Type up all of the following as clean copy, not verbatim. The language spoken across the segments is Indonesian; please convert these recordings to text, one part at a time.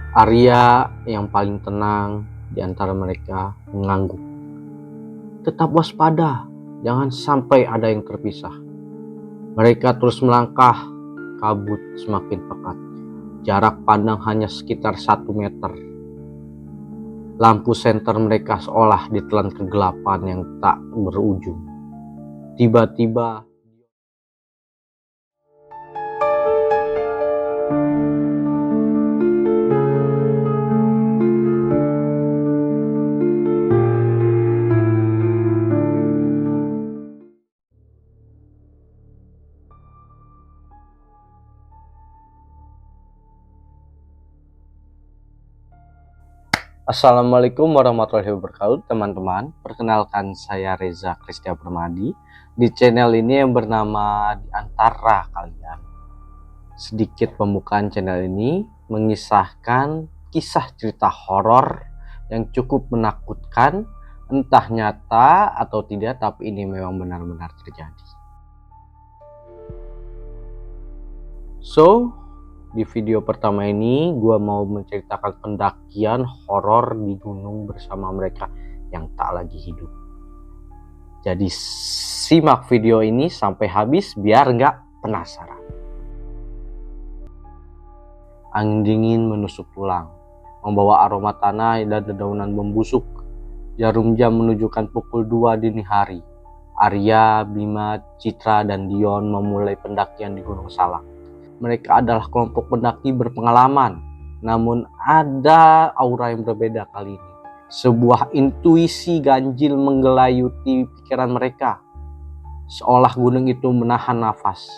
Arya yang paling tenang di antara mereka mengangguk. Tetap waspada, jangan sampai ada yang terpisah. Mereka terus melangkah, kabut semakin pekat. Jarak pandang hanya sekitar 1 meter. Lampu senter mereka seolah ditelan kegelapan yang tak berujung. Tiba-tiba Assalamualaikum warahmatullahi wabarakatuh, teman-teman. Perkenalkan, saya Reza Kristia Permadi di channel ini yang bernama Di Antara Kalian. Sedikit pembukaan channel ini mengisahkan kisah cerita horor yang cukup menakutkan, entah nyata atau tidak, tapi ini memang benar-benar terjadi. So, di video pertama ini gue mau menceritakan pendakian horor di gunung bersama mereka yang tak lagi hidup. Jadi simak video ini sampai habis biar nggak penasaran. Angin dingin menusuk tulang, membawa aroma tanah dan dedaunan membusuk. Jarum jam menunjukkan pukul 2 dini hari. Arya, Bima, Citra, dan Dion memulai pendakian di Gunung Salak. Mereka adalah kelompok pendaki berpengalaman, namun ada aura yang berbeda kali ini. Sebuah intuisi ganjil menggelayuti pikiran mereka, seolah gunung itu menahan nafas.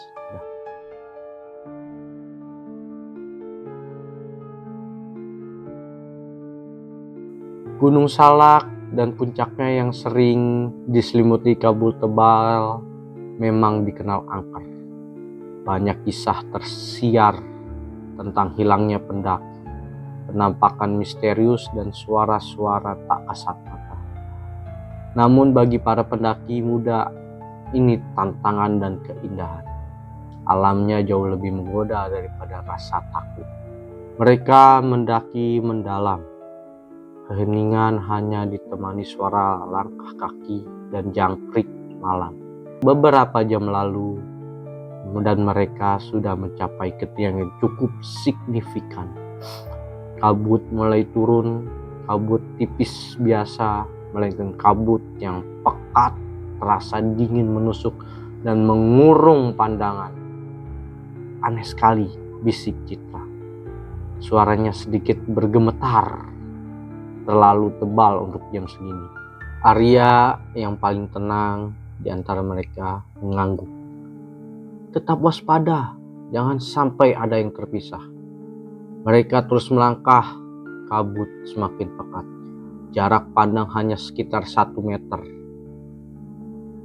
Gunung Salak dan puncaknya yang sering diselimuti kabut tebal memang dikenal angker. Banyak kisah tersiar tentang hilangnya pendaki, penampakan misterius, dan suara-suara tak kasat mata. Namun bagi para pendaki muda, ini tantangan dan keindahan. Alamnya jauh lebih menggoda daripada rasa takut. Mereka mendaki mendalam. Keheningan hanya ditemani suara langkah kaki dan jangkrik malam. Beberapa jam lalu, dan mereka sudah mencapai ketinggian yang cukup signifikan. Kabut mulai turun, kabut tipis biasa, melainkan kabut yang pekat, terasa dingin menusuk dan mengurung pandangan. Aneh sekali, bisik Citra. Suaranya sedikit bergemetar, terlalu tebal untuk jam segini. Arya yang paling tenang di antara mereka mengangguk. Tetap waspada, jangan sampai ada yang terpisah. Mereka terus melangkah, kabut semakin pekat. Jarak pandang hanya sekitar 1 meter.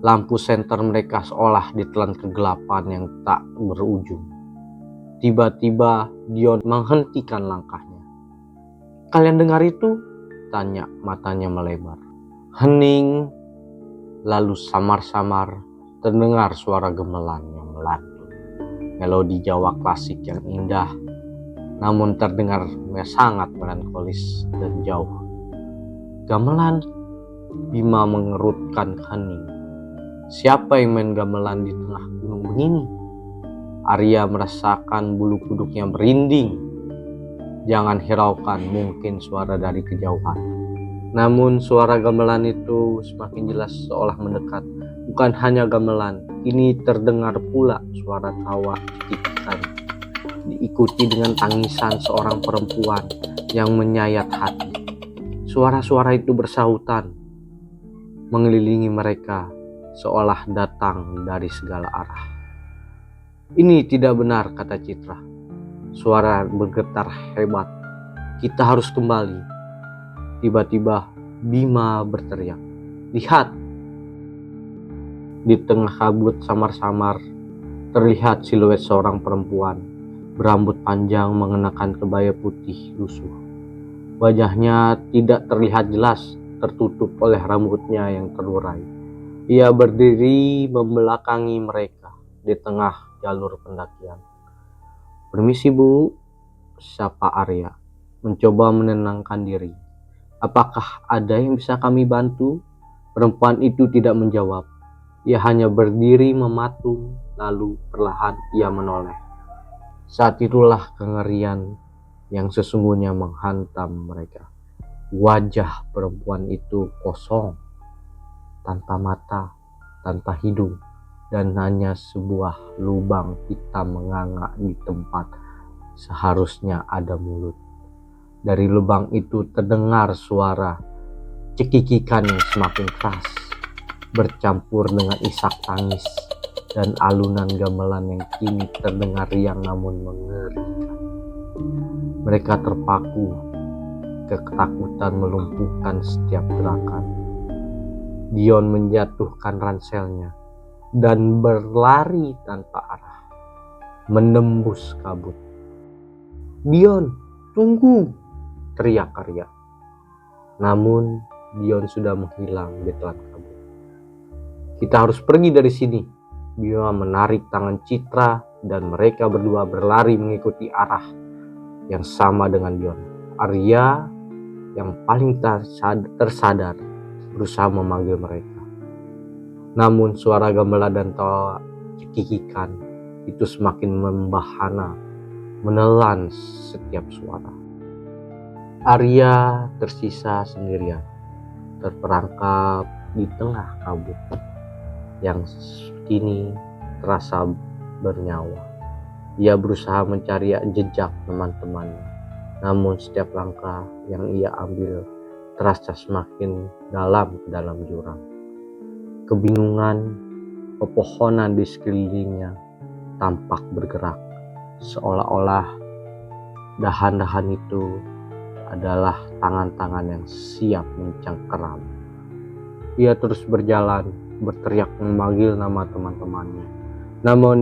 Lampu senter mereka seolah ditelan kegelapan yang tak berujung. Tiba-tiba Dion menghentikan langkahnya. "Kalian dengar itu?" tanya, matanya melebar. Hening, lalu samar-samar terdengar suara gamelan yang melantun. Melodi Jawa klasik yang indah, namun terdengar sangat melankolis dan jauh. "Gamelan?" Bima mengerutkan hening. "Siapa yang main gamelan di tengah gunung begini?" Arya merasakan bulu kuduknya merinding. "Jangan hiraukan, mungkin suara dari kejauhan." Namun suara gamelan itu semakin jelas, seolah mendekat. Bukan hanya gamelan, kini terdengar pula suara tawa cicikan, diikuti dengan tangisan seorang perempuan yang menyayat hati. Suara-suara itu bersahutan, mengelilingi mereka, seolah datang dari segala arah. "Ini tidak benar," kata Citra. Suara bergetar hebat. "Kita harus kembali." Tiba-tiba Bima berteriak, "Lihat!" Di tengah kabut samar-samar terlihat siluet seorang perempuan berambut panjang mengenakan kebaya putih lusuh. Wajahnya tidak terlihat jelas, tertutup oleh rambutnya yang terurai. Ia berdiri membelakangi mereka di tengah jalur pendakian. "Permisi, Bu," sapa Arya. mencoba menenangkan diri. Apakah ada yang bisa kami bantu? Perempuan itu tidak menjawab. Ia hanya berdiri mematung, lalu perlahan ia menoleh. Saat itulah kengerian yang sesungguhnya menghantam mereka. Wajah perempuan itu kosong, tanpa mata, tanpa hidung, dan hanya sebuah lubang hitam menganga di tempat seharusnya ada mulut. Dari lubang itu terdengar suara cekikikan yang semakin keras, bercampur dengan isak tangis dan alunan gamelan yang kini terdengar riang namun mengerikan. Mereka terpaku, ketakutan melumpuhkan setiap gerakan. Dion menjatuhkan ranselnya dan berlari tanpa arah, menembus kabut. "Dion, tunggu!" teriak Arya. Namun Dion sudah menghilang di telan kabut. "Kita harus pergi dari sini." Bima menarik tangan Citra dan mereka berdua berlari mengikuti arah yang sama dengan Dion. Arya yang paling tersadar berusaha memanggil mereka. Namun suara gamelan dan tawa cekikikan itu semakin membahana, menelan setiap suara. Arya tersisa sendirian, terperangkap di tengah kabut yang kini terasa bernyawa. Ia berusaha mencari jejak teman-temannya, namun setiap langkah yang ia ambil terasa semakin dalam ke dalam jurang. Kebingungan, pepohonan di sekelilingnya tampak bergerak, seolah-olah dahan-dahan itu adalah tangan-tangan yang siap mencengkeram. Ia terus berjalan, berteriak memanggil nama teman-temannya. Namun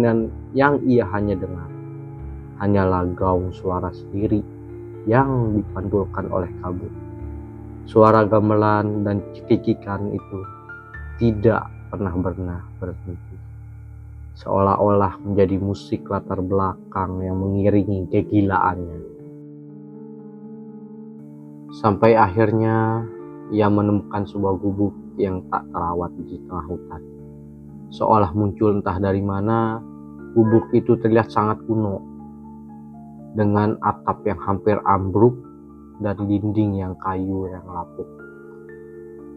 yang ia hanya dengar hanyalah gaung suara sendiri yang dipantulkan oleh kabut. Suara gamelan dan cekikikan itu tidak pernah berhenti, seolah-olah menjadi musik latar belakang yang mengiringi kegilaannya. Sampai akhirnya ia menemukan sebuah gubuk yang tak terawat di tengah hutan. Seolah muncul entah dari mana, gubuk itu terlihat sangat kuno, dengan atap yang hampir ambruk dan dinding yang kayu yang lapuk.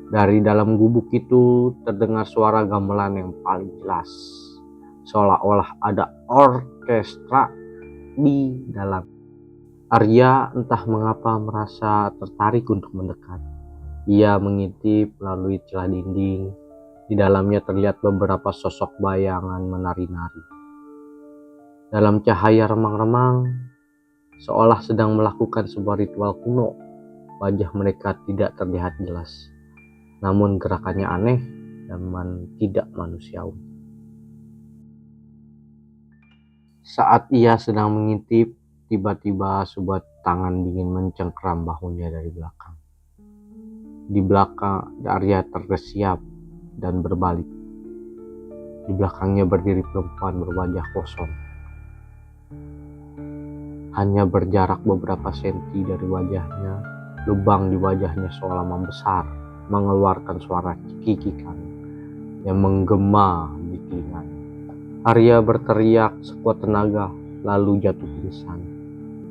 Dari dalam gubuk itu terdengar suara gamelan yang paling jelas, seolah-olah ada orkestra di dalam. Arya entah mengapa merasa tertarik untuk mendekat. Ia mengintip melalui celah dinding. Di dalamnya terlihat beberapa sosok bayangan menari-nari. Dalam cahaya remang-remang, seolah sedang melakukan sebuah ritual kuno. Wajah mereka tidak terlihat jelas, namun gerakannya aneh dan tidak manusiawi. Saat ia sedang mengintip, tiba-tiba sebuah tangan dingin mencengkeram bahunya dari belakang. Di belakang, Arya terkesiap dan berbalik. Di belakangnya berdiri perempuan berwajah kosong. Hanya berjarak beberapa senti dari wajahnya, lubang di wajahnya seolah membesar, mengeluarkan suara cekikikan yang menggema di telinganya. Arya berteriak sekuat tenaga, lalu jatuh pingsan.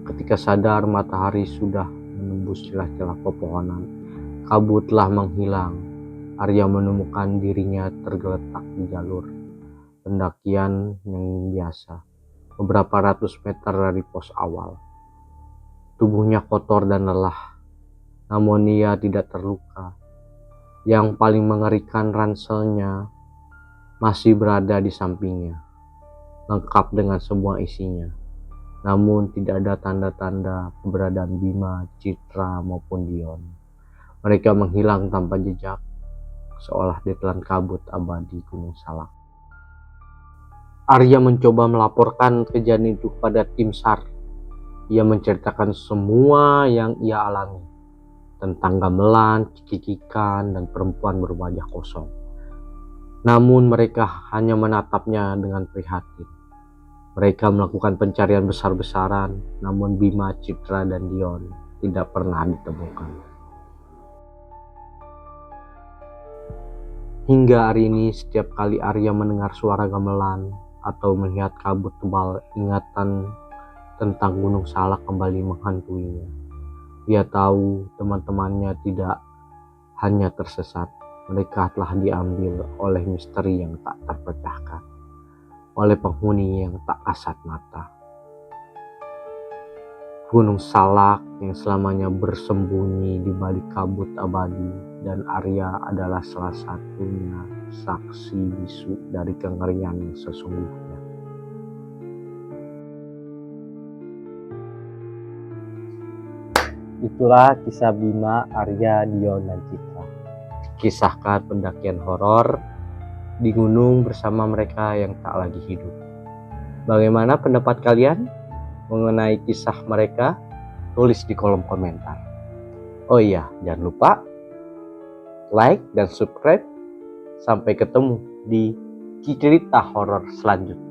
Ketika sadar, matahari sudah menembus celah-celah pepohonan. Kabut telah menghilang. Arya menemukan dirinya tergeletak di jalur pendakian yang biasa, beberapa ratus meter dari pos awal. Tubuhnya kotor dan lelah, namun ia tidak terluka. Yang paling mengerikan, ranselnya masih berada di sampingnya, lengkap dengan semua isinya. Namun tidak ada tanda-tanda keberadaan Bima, Citra maupun Dion. Mereka menghilang tanpa jejak, seolah ditelan kabut abadi Gunung Salak. Arya mencoba melaporkan kejadian itu kepada tim SAR. Ia menceritakan semua yang ia alami, tentang gamelan, cekikikan, dan perempuan berwajah kosong. Namun mereka hanya menatapnya dengan prihatin. Mereka melakukan pencarian besar-besaran, namun Bima, Citra, dan Dion tidak pernah ditemukan. Hingga hari ini setiap kali Arya mendengar suara gamelan atau melihat kabut tebal, ingatan tentang Gunung Salak kembali menghantuinya. Ia tahu teman-temannya tidak hanya tersesat, mereka telah diambil oleh misteri yang tak terpecahkan, oleh penghuni yang tak kasat mata. Gunung Salak yang selamanya bersembunyi di balik kabut abadi, dan Arya adalah salah satunya saksi bisu dari kengerian yang sesungguhnya. Itulah kisah Bima, Arya, Dion, dan Citra. Kisahkan pendakian horor di gunung bersama mereka yang tak lagi hidup. Bagaimana pendapat kalian mengenai kisah mereka? Tulis di kolom komentar. Oh iya, jangan lupa like dan subscribe. Sampai ketemu di cerita horor selanjutnya.